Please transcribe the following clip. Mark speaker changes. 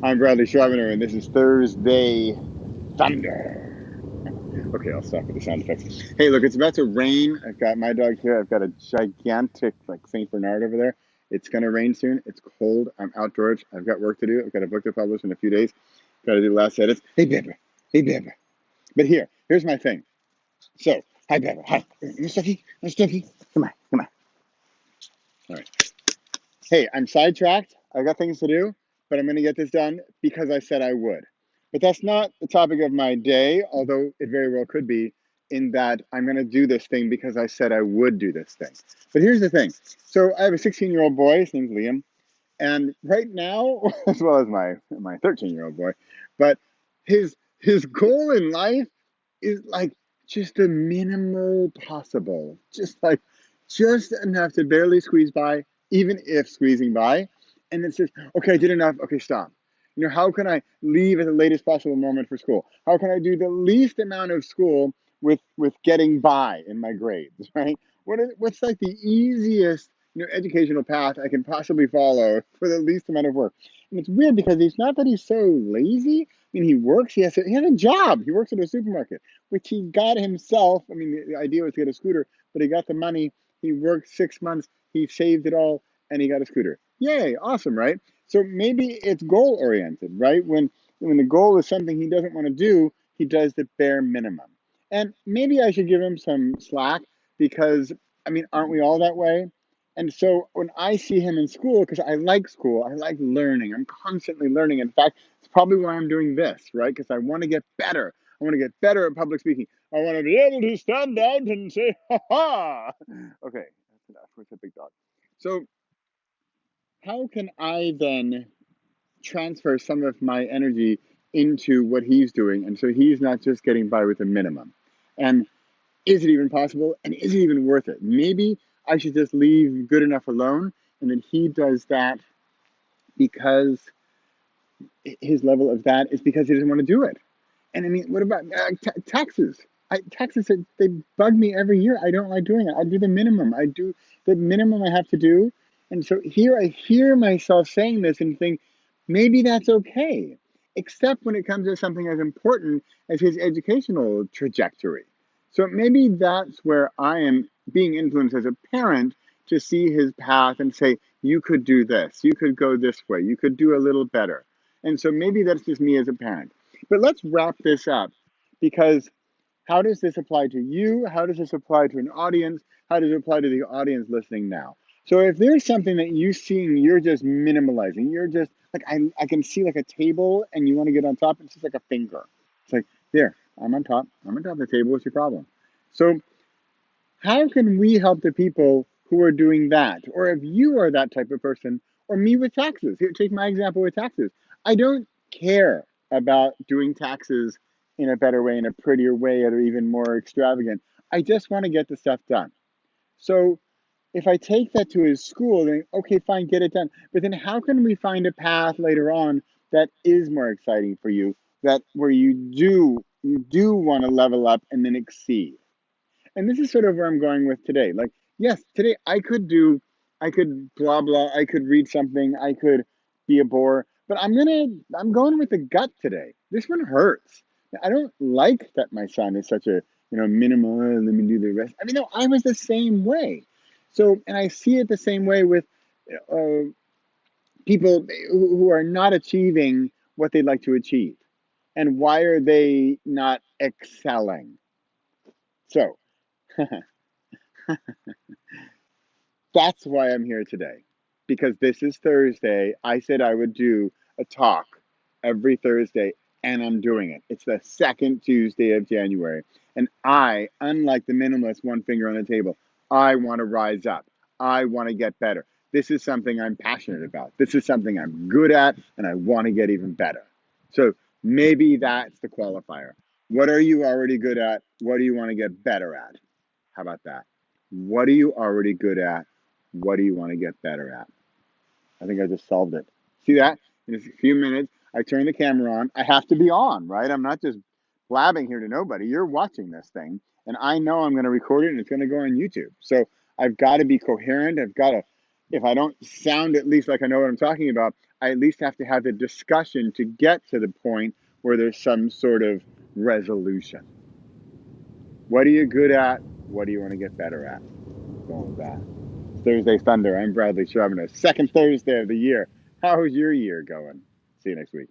Speaker 1: I'm Bradley Schreibiner, and this is Thursday Thunder. Okay, I'll stop with the sound effects. Hey, look, it's about to rain. I've got my dog here. I've got a gigantic, like, St. Bernard over there. It's going to rain soon. It's cold. I'm outdoors. I've got work to do. I've got a book to publish in a few days. Got to do the last edits. Hey, Bebba. Hey, Bebba. But here's my thing. So, hi, Bebba. Hi. Miss Ducky. Miss Ducky. Come on. Come on. All right. Hey, I'm sidetracked. I've got things to do, but I'm going to get this done because I said I would. But that's not the topic of my day, although it very well could be, in that I'm going to do this thing because I said I would do this thing. But here's the thing. So I have a 16-year-old boy. His name's Liam. And right now, as well as my 13-year-old boy, but his goal in life is like just the minimal possible. Just enough to barely squeeze by, even if squeezing by. And it says, okay, I did enough. Okay, stop. How can I leave at the latest possible moment for school? How can I do the least amount of school with getting by in my grades, right? What's like the easiest educational path I can possibly follow for the least amount of work? And it's weird because it's not that he's so lazy. I mean, he works. He has a job. He works at a supermarket, which he got himself. I mean, the idea was to get a scooter, but he got the money. He worked 6 months. He saved it all, and he got a scooter. Yay! Awesome, right? So maybe it's goal oriented, right? When the goal is something he doesn't want to do, he does the bare minimum. And maybe I should give him some slack because I mean, aren't we all that way? And so when I see him in school, because I like school, I like learning, I'm constantly learning. In fact, it's probably why I'm doing this, right? Because I want to get better. I want to get better at public speaking. I want to be able to stand out and say, ha ha. Okay, that's enough. Where's a big dog? So, how can I then transfer some of my energy into what he's doing? And so he's not just getting by with a minimum. And is it even possible? And is it even worth it? Maybe I should just leave good enough alone, and then he does that because his level of that is because he doesn't want to do it. And I mean, what about taxes? Taxes, they bug me every year. I don't like doing it. I do the minimum. I do the minimum I have to do. And so here I hear myself saying this and think, maybe that's okay, except when it comes to something as important as his educational trajectory. So maybe that's where I am being influenced as a parent to see his path and say, you could do this, you could go this way, you could do a little better. And so maybe that's just me as a parent. But let's wrap this up because how does this apply to you? How does this apply to an audience? How does it apply to the audience listening now? So if there's something that you see and you're just minimalizing, you're just like, I can see like a table and you want to get on top, it's just like a finger. It's like, there, I'm on top. I'm on top of the table. What's your problem? So how can we help the people who are doing that? Or if you are that type of person, or me with taxes. Here, take my example with taxes. I don't care about doing taxes in a better way, in a prettier way, or even more extravagant. I just want to get the stuff done. So if I take that to his school, then okay, fine, get it done. But then how can we find a path later on that is more exciting for you, that where you do want to level up and then exceed? And this is sort of where I'm going with today. Like, yes, today I could blah blah, I could read something, I could be a bore, but I'm going with the gut today. This one hurts. I don't like that my son is such a minimal. Let me do the rest. I mean, no, I was the same way. So, and I see it the same way with uh, people who are not achieving what they'd like to achieve. And why are they not excelling? So. That's why I'm here today. Because this is Thursday. I said I would do a talk every Thursday, and I'm doing it. It's the second Tuesday of January. And unlike the minimalist one finger on the table, I want to rise up. I want to get better. This is something I'm passionate about. This is something I'm good at, and I want to get even better. So maybe that's the qualifier. What are you already good at? What do you want to get better at? How about that? What are you already good at? What do you want to get better at? I think I just solved it. See that? In a few minutes, I turn the camera on. I have to be on, right? I'm not just blabbing here to nobody. You're watching this thing, and I know I'm going to record it and it's going to go on YouTube. So I've got to be coherent. I've got to if I don't sound at least like I know what I'm talking about, I at least have to have the discussion to get to the point where there's some sort of resolution. What are you good at? What do you want to get better at? Going with that. Thursday Thunder. I'm Bradley Charbonneau. Second Thursday of the year. How is your year going? See you next week.